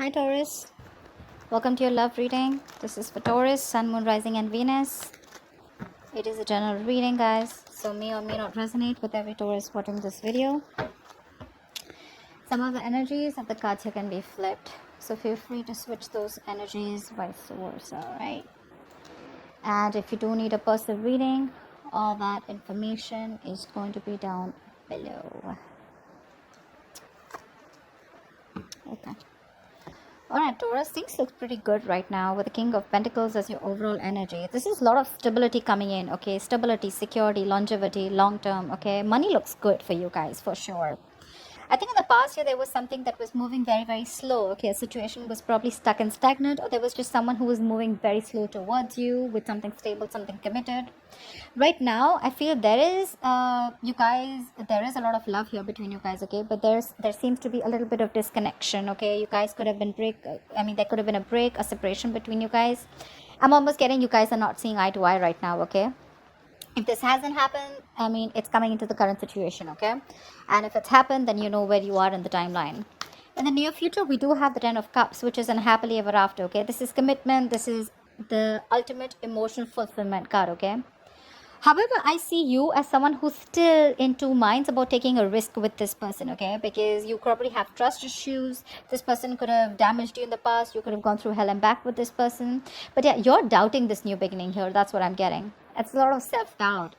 Hi Taurus, welcome to your love reading. This is for Taurus, Sun, Moon, Rising and Venus. It is a general reading, guys, so may or may not resonate with every Taurus watching this video. Some of the energies of the cards here can be flipped, so feel free to switch those energies vice versa, alright? And if you do need a personal reading, all that information is going to be down below. Okay. Alright, Taurus, things look pretty good right now with the King of Pentacles as your overall energy. This is a lot of stability coming in, okay? Stability, security, longevity, long term, okay? Money looks good for you guys, for sure. I think in the past year, there was something that was moving very, very slow. Okay, a situation was probably stuck and stagnant, or there was just someone who was moving very slow towards you with something stable, something committed. Right now, I feel there is, you guys, there is a lot of love here between you guys, okay? But there seems to be a little bit of disconnection, okay? You guys could have been there could have been a break, a separation between you guys. I'm almost getting you guys are not seeing eye to eye right now, okay? If this hasn't happened, it's coming into the current situation, okay? And if it's happened, then you know where you are in the timeline. In the near future, we do have the Ten of Cups, which is unhappily ever after, okay? This is commitment. This is the ultimate emotional fulfillment card, okay? However, I see you as someone who's still in two minds about taking a risk with this person, okay? Because you probably have trust issues. This person could have damaged you in the past. You could have gone through hell and back with this person. But yeah, you're doubting this new beginning here. That's what I'm getting. It's a lot of self-doubt.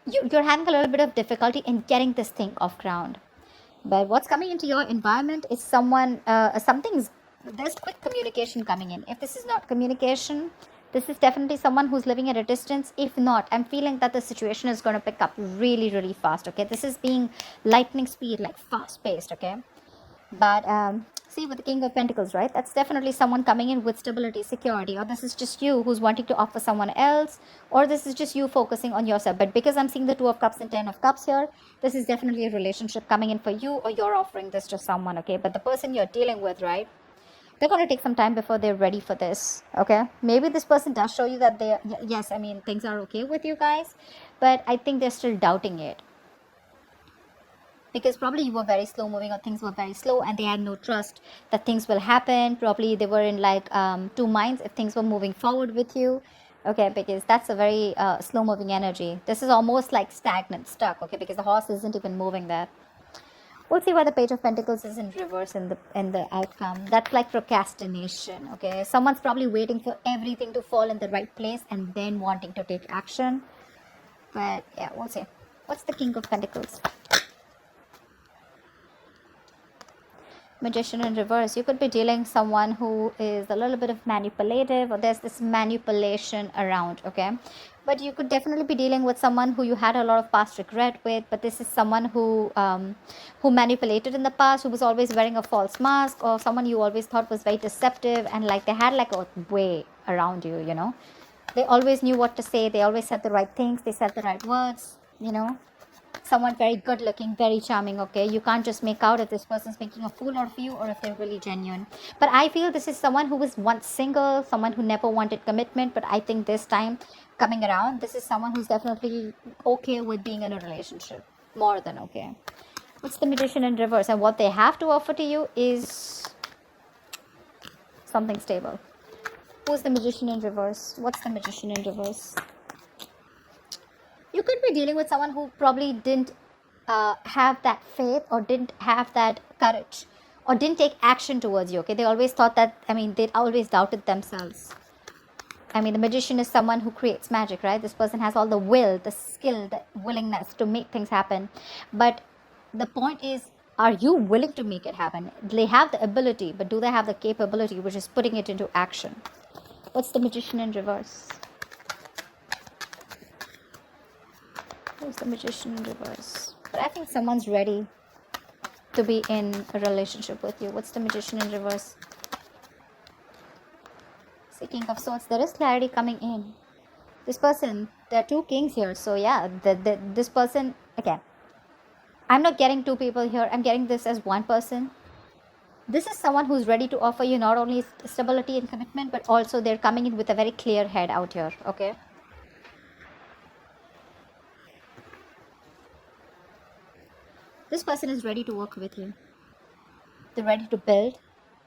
You're having a little bit of difficulty in getting this thing off ground. But what's coming into your environment is there's quick communication coming in. If this is not communication, this is definitely someone who's living at a distance. If not, I'm feeling that the situation is going to pick up really, really fast, okay? This is being lightning speed, like fast paced, okay? But see, with the King of Pentacles, right? That's definitely someone coming in with stability, security, or this is just you who's wanting to offer someone else, or this is just you focusing on yourself. But because I'm seeing the Two of Cups and Ten of Cups here, this is definitely a relationship coming in for you, or you're offering this to someone, okay? But the person you're dealing with, right? They're going to take some time before they're ready for this, okay? Maybe this person does show you that yes, things are okay with you guys, but I think they're still doubting it. Because probably you were very slow moving, or things were very slow and they had no trust that things will happen. Probably they were in like two minds if things were moving forward with you, okay? Because that's a very slow moving energy. This is almost like stagnant, stuck, okay? Because the horse isn't even moving there. We'll see why the Page of Pentacles is in reverse in the outcome. That's like procrastination, okay? Someone's probably waiting for everything to fall in the right place and then wanting to take action. But yeah, we'll see. What's the King of Pentacles? Magician in reverse. You could be dealing someone who is a little bit of manipulative, or there's this manipulation around, okay? But you could definitely be dealing with someone who you had a lot of past regret with. But this is someone who manipulated in the past, who was always wearing a false mask, or someone you always thought was very deceptive, and like they had like a way around you, you know? They always knew what to say. They always said the right things. They said the right words, you know? Someone very good looking, very charming, okay? You can't just make out if this person's making a fool out of you or if they're really genuine. But I feel this is someone who was once single, someone who never wanted commitment, but I think this time coming around, this is someone who's definitely okay with being in a relationship. More than okay. What's the Magician in reverse? And what they have to offer to you is something stable. Who's the Magician in reverse? What's the Magician in reverse? You could be dealing with someone who probably didn't have that faith, or didn't have that courage, or didn't take action towards you, okay? They always thought that, they always doubted themselves. The magician is someone who creates magic, right? This person has all the will, the skill, the willingness to make things happen. But the point is, are you willing to make it happen? They have the ability, but do they have the capability, which is putting it into action? What's the Magician in reverse? Who's the Magician in reverse? But I think someone's ready to be in a relationship with you. What's the Magician in reverse? See, King of Swords. There is clarity coming in. This person, there are two kings here. So yeah, this person, again, I'm not getting two people here. I'm getting this as one person. This is someone who's ready to offer you not only stability and commitment, but also they're coming in with a very clear head out here, okay? This person is ready to work with you. They're ready to build.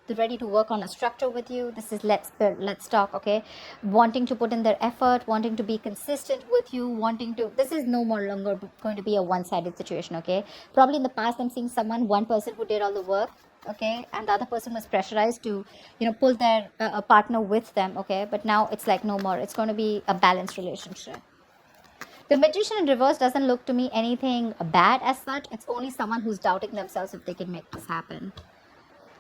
They're ready to work on a structure with you. This is let's build, let's talk, okay? Wanting to put in their effort, wanting to be consistent with you, wanting to, this is no more longer going to be a one-sided situation, okay? Probably in the past, I'm seeing one person who did all the work, okay, and the other person was pressurized to, pull their partner with them, okay? But now it's like no more. It's going to be a balanced relationship. The magician in reverse doesn't look to me anything bad as such. It's only someone who's doubting themselves if they can make this happen.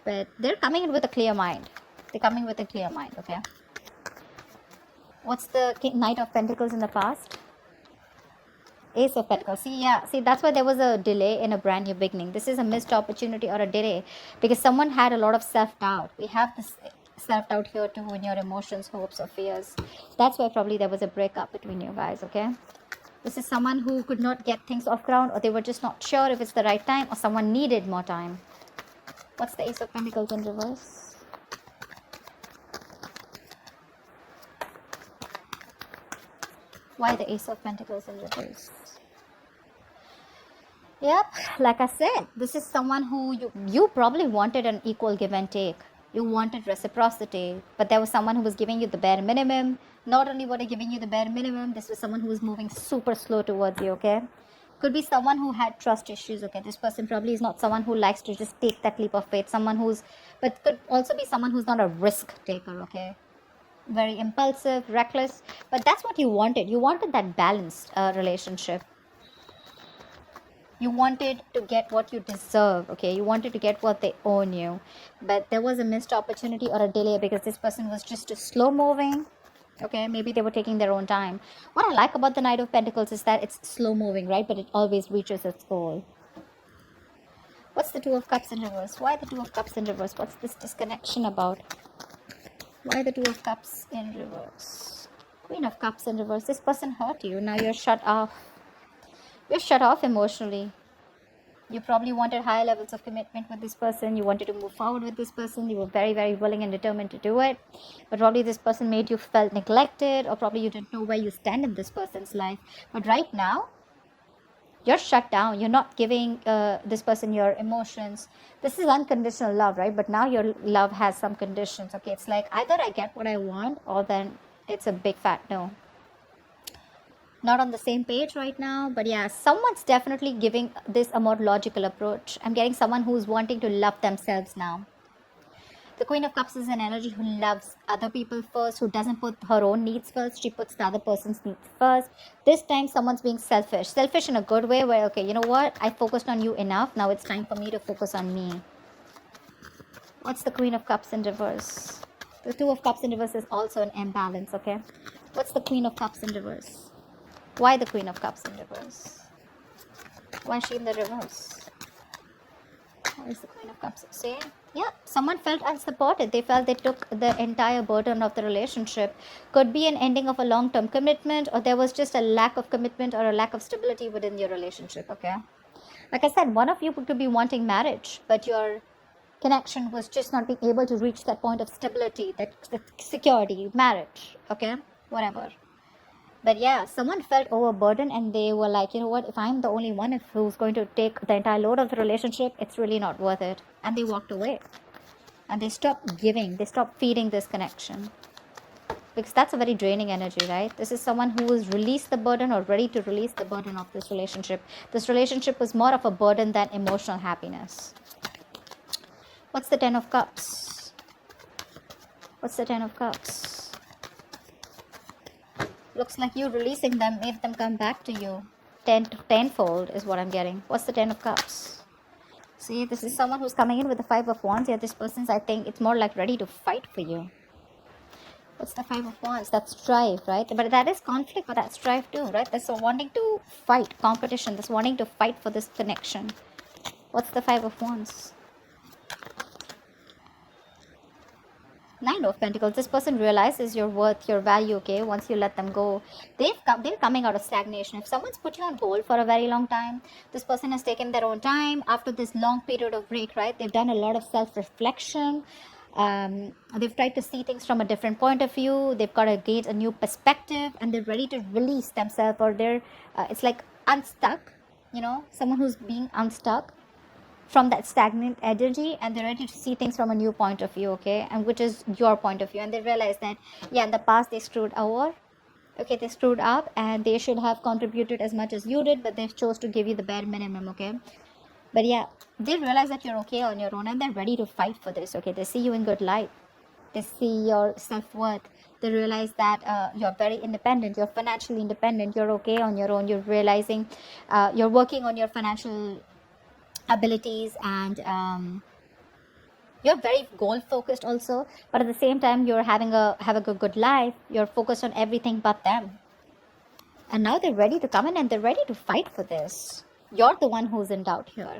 But they're coming in with a clear mind. They're coming with a clear mind, okay? What's the Knight of Pentacles in the past? Ace of Pentacles. See, that's why there was a delay in a brand new beginning. This is a missed opportunity or a delay because someone had a lot of self-doubt. We have this self-doubt here too in your emotions, hopes, or fears. That's why probably there was a breakup between you guys, okay? This is someone who could not get things off ground, or they were just not sure if it's the right time, or someone needed more time. What's the Ace of Pentacles in reverse? Why the Ace of Pentacles in reverse? Yep, like I said, this is someone who you probably wanted an equal give and take. You wanted reciprocity, but there was someone who was giving you the bare minimum. Not only were they giving you the bare minimum, this was someone who was moving super slow towards you, okay? Could be someone who had trust issues, okay? This person probably is not someone who likes to just take that leap of faith. But could also be someone who's not a risk taker, okay? Very impulsive, reckless, but that's what you wanted. You wanted that balanced relationship. You wanted to get what you deserve, okay? You wanted to get what they own you. But there was a missed opportunity or a delay because this person was just slow moving, okay? Maybe they were taking their own time. What I like about the Knight of Pentacles is that it's slow moving, right? But it always reaches its goal. What's the Two of Cups in reverse? Why the Two of Cups in reverse? What's this disconnection about? Why the Two of Cups in reverse? Queen of Cups in reverse. This person hurt you. Now you're shut off. You're shut off emotionally. You probably wanted higher levels of commitment with this person. You wanted to move forward with this person. You were very, very willing and determined to do it. But probably this person made you felt neglected, or probably you didn't know where you stand in this person's life. But right now, you're shut down. You're not giving this person your emotions. This is unconditional love, right? But now your love has some conditions, okay? It's like either I get what I want, or then it's a big fat no. Not on the same page right now, but yeah, someone's definitely giving this a more logical approach. I'm getting someone who's wanting to love themselves now. The Queen of Cups is an energy who loves other people first, who doesn't put her own needs first. She puts the other person's needs first. This time, someone's being selfish. Selfish in a good way where, okay, you know what? I focused on you enough. Now it's time for me to focus on me. What's the Queen of Cups in reverse? The Two of Cups in reverse is also an imbalance, okay? What's the Queen of Cups in reverse? Why the Queen of Cups in reverse? Why is she in the reverse? Why is the Queen of Cups? See? Yeah, someone felt unsupported. They felt they took the entire burden of the relationship. Could be an ending of a long-term commitment, or there was just a lack of commitment or a lack of stability within your relationship, okay? Like I said, one of you could be wanting marriage, but your connection was just not being able to reach that point of stability, that security, marriage, okay? Whatever. But yeah, someone felt overburdened and they were like, you know what, if I'm the only one who's going to take the entire load of the relationship, it's really not worth it. And they walked away. And they stopped giving. They stopped feeding this connection. Because that's a very draining energy, right? This is someone who has released the burden or ready to release the burden of this relationship. This relationship was more of a burden than emotional happiness. What's the Ten of Cups? What's the Ten of Cups? Looks like you releasing them made them come back to you. Tenfold is what I'm getting. What's the Ten of Cups? See, this is someone who's coming in with the Five of Wands. Yeah, this person's, I think, it's more like ready to fight for you. What's the Five of Wands? That's strife, right? But that is conflict, but that's strife too, right? That's wanting to fight, competition. That's wanting to fight for this connection. What's the Five of Wands? Nine of Pentacles. This person realizes your worth, your value, okay, once you let them go. They're coming out of stagnation. If someone's put you on hold for a very long time, this person has taken their own time after this long period of break, right? They've done a lot of self-reflection. They've tried to see things from a different point of view. They've got to gain a new perspective, and they're ready to release themselves, or they're, it's like unstuck, you know, someone who's being unstuck. from that stagnant energy, and they're ready to see things from a new point of view, okay, and which is your point of view. And they realize that, yeah, in the past they screwed over, okay, they screwed up, and they should have contributed as much as you did, but they chose to give you the bare minimum, okay. But yeah, they realize that you're okay on your own, and they're ready to fight for this, okay. They see you in good light, they see your self-worth, they realize that you're very independent, you're financially independent, you're okay on your own, you're realizing you're working on your financial abilities, and you're very goal focused also, but at the same time you're having a good life, you're focused on everything but them. And now they're ready to come in, and they're ready to fight for this. You're the one who's in doubt here,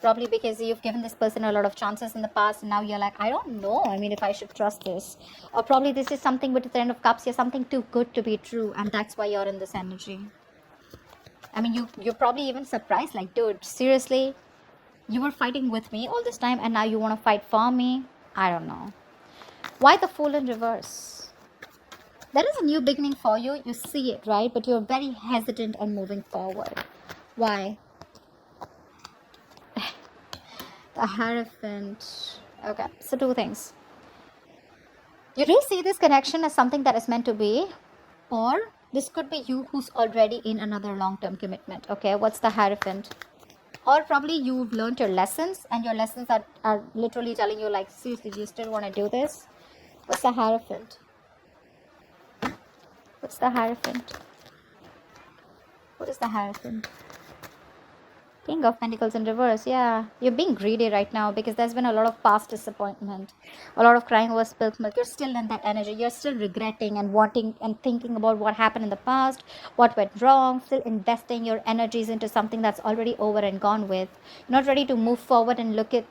probably because you've given this person a lot of chances in the past, and now you're like, I don't know, I mean, if I should trust this. Or probably this is something with the Ten of Cups, you're something too good to be true, and that's why you're in this energy. I mean, you're probably even surprised, like, dude, seriously, you were fighting with me all this time, and now you want to fight for me? I don't know. Why the Fool in reverse? There is a new beginning for you. You see it, right? But you're very hesitant on moving forward. Why? The Hierophant. Okay, so two things. You do see this connection as something that is meant to be, or this could be you who's already in another long-term commitment. Okay, what's the Hierophant? Or probably you've learned your lessons, and your lessons are literally telling you, like, seriously, do you still want to do this? What's the Hierophant? What's the Hierophant? What is the Hierophant? King of Pentacles in reverse. Yeah, you're being greedy right now because there's been a lot of past disappointment, a lot of crying over spilled milk. You're still in that energy. You're still regretting and wanting and thinking about what happened in the past, what went wrong, still investing your energies into something that's already over and gone with. You're not ready to move forward and look at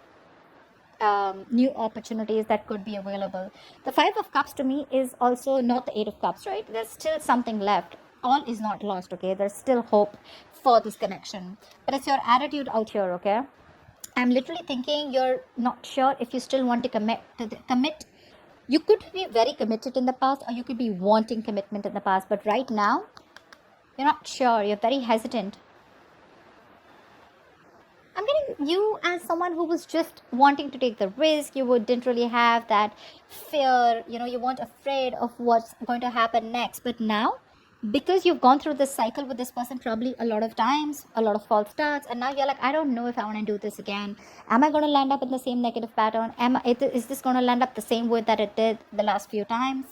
new opportunities that could be available. The Five of Cups to me is also not the Eight of Cups, right? There's still something left. All is not lost, okay? There's still hope for this connection, but it's your attitude out here, okay? I'm literally thinking you're not sure if you still want to commit. You could be very committed in the past, or you could be wanting commitment in the past, but right now you're not sure. You're very hesitant. I'm getting you as someone who was just wanting to take the risk. You didn't really have that fear, you weren't afraid of what's going to happen next. But now, because you've gone through this cycle with this person probably a lot of times, a lot of false starts, and now you're like, I don't know if I want to do this again. Am I going to land up in the same negative pattern? Is this going to land up the same way that it did the last few times?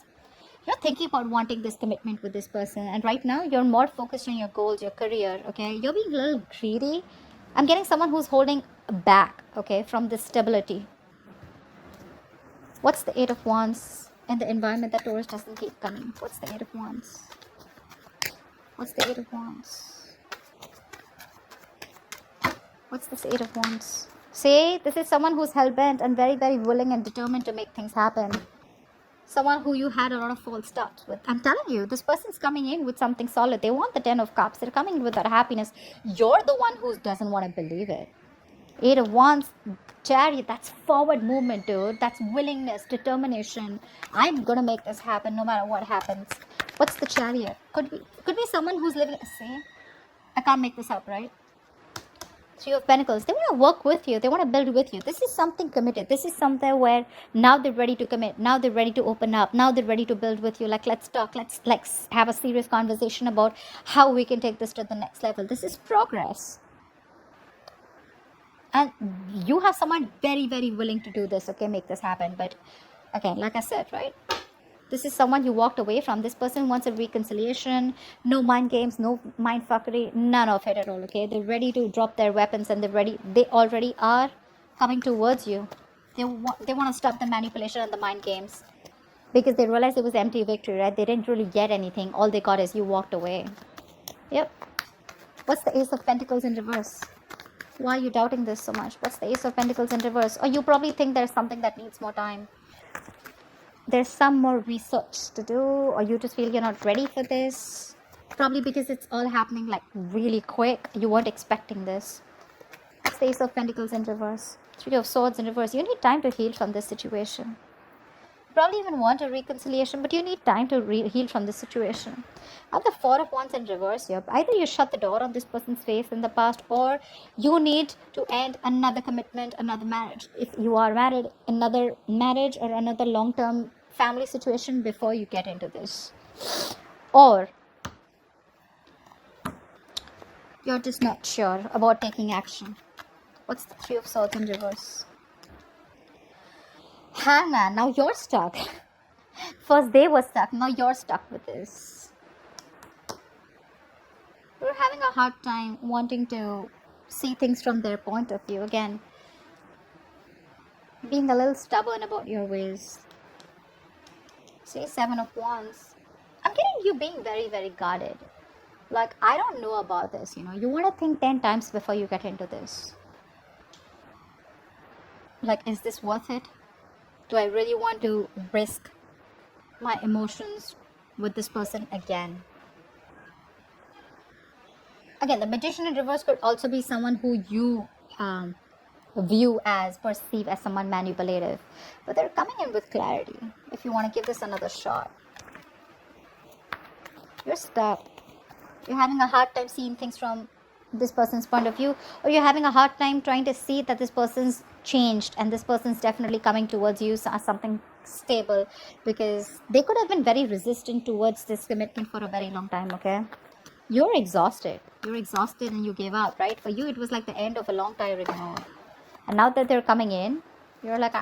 You're thinking about wanting this commitment with this person, and right now you're more focused on your goals, your career, okay? You're being a little greedy. I'm getting someone who's holding back, okay, from this stability. What's the Eight of Wands in the environment that Taurus doesn't keep coming? What's the Eight of Wands? What's the Eight of Wands? What's this Eight of Wands? See, this is someone who's hell-bent and very, very willing and determined to make things happen. Someone who you had a lot of false starts with. I'm telling you, this person's coming in with something solid. They want the Ten of Cups. They're coming in with that happiness. You're the one who doesn't want to believe it. Eight of Wands, Chariot, that's forward movement, dude. That's willingness, determination. I'm gonna make this happen no matter what happens. What's the Chariot? Could be someone who's living, say, I can't make this up, right? Three of Pentacles. They want to work with you. They want to build with you. This is something committed. This is something where now they're ready to commit. Now they're ready to open up. Now they're ready to build with you. Like, let's talk. Let's have a serious conversation about how we can take this to the next level. This is progress. And you have someone very, very willing to do this, okay, make this happen. But, okay, like I said, right? This is someone you walked away from. This person wants a reconciliation. No mind games, no mind fuckery, none of it at all, okay? They're ready to drop their weapons, and they already are coming towards you. They want to stop the manipulation and the mind games. Because they realized it was empty victory, right? They didn't really get anything. All they got is you walked away. Yep. What's the Ace of Pentacles in reverse? Why are you doubting this so much? What's the Ace of Pentacles in reverse? Or you probably think there's something that needs more time. There's some more research to do, or you just feel you're not ready for this. Probably because it's all happening like really quick. You weren't expecting this. It's the Ace of Pentacles in reverse. Three of Swords in reverse. You need time to heal from this situation. Probably even want a reconciliation, but you need time to heal from this situation. At the Four of Wands in reverse here, either you shut the door on this person's face in the past, or you need to end another commitment, another marriage. If you are married, another marriage or another long-term family situation before you get into this. Or you're just not sure about taking action. What's the Three of Swords in reverse? Hangman, now you're stuck. First they were stuck, now you're stuck with this. You're having a hard time wanting to see things from their point of view. Again, being a little stubborn about your ways. See, Seven of Wands. I'm getting you being very, very guarded. Like, I don't know about this, you know. You want to think 10 times before you get into this. Like, is this worth it? Do I really want to risk my emotions with this person again? Again, the Magician in reverse could also be someone who you perceive as someone manipulative. But they're coming in with clarity. If you want to give this another shot. You're stuck. You're having a hard time seeing things from this person's point of view, or you're having a hard time trying to see that this person's changed and this person's definitely coming towards you as something stable, because they could have been very resistant towards this commitment for a very long time. Okay, you're exhausted and you gave up, right? For you it was like the end of a long tiring road, and now that they're coming in, you're like,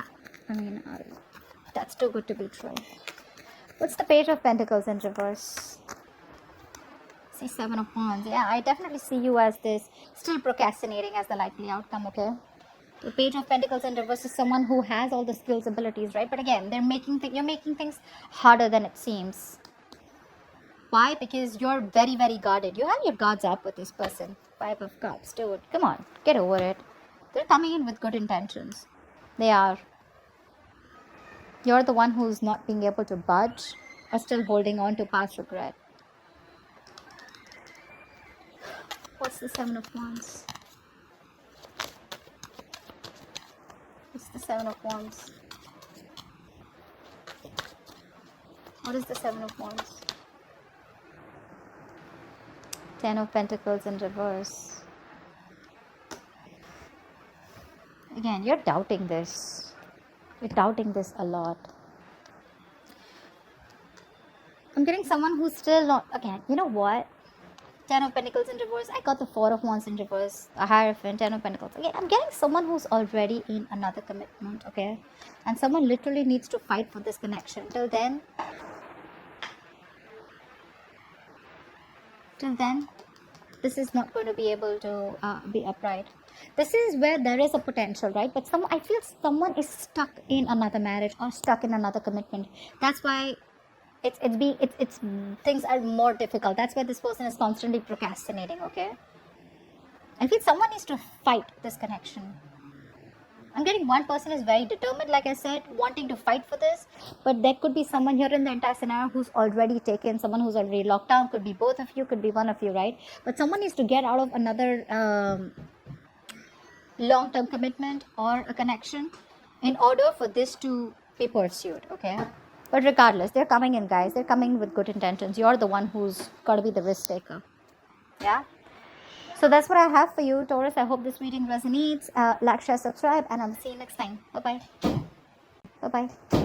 that's too good to be true. What's the Page of Pentacles in reverse? See, Seven of Wands. Yeah, I definitely see you as this, still procrastinating as the likely outcome, okay? The Page of Pentacles in reverse is someone who has all the skills, abilities, right? But again, you're making things harder than it seems. Why? Because you're very, very guarded. You have your guards up with this person. Five of Cups, dude. Come on, get over it. They're coming in with good intentions. They are. You're the one who's not being able to budge or still holding on to past regret. What's the Seven of Wands? What's the Seven of Wands? What is the Seven of Wands? Ten of Pentacles in reverse. Again, you're doubting this. You're doubting this a lot. I'm getting someone who's still not... Again, you know what? Ten of Pentacles in reverse. I got the Four of Wands in reverse. A Hierophant, Ten of Pentacles. Okay, I'm getting someone who's already in another commitment, okay? And someone literally needs to fight for this connection. Till then, this is not going to be able to be upright. This is where there is a potential, right? But I feel someone is stuck in another marriage or stuck in another commitment. That's why it's things are more difficult. That's why this person is constantly procrastinating, okay? I feel someone needs to fight this connection. I'm getting one person is very determined, like I said, wanting to fight for this, but there could be someone here in the entire scenario who's already taken, someone who's already locked down. Could be both of you, could be one of you, right? But someone needs to get out of another long-term commitment or a connection in order for this to be pursued, okay? But regardless, they're coming in, guys. They're coming with good intentions. You're the one who's got to be the risk taker. Yeah? So that's what I have for you, Taurus. I hope this reading resonates. Like, share, subscribe, and I'll see you next time. Bye-bye. Bye-bye.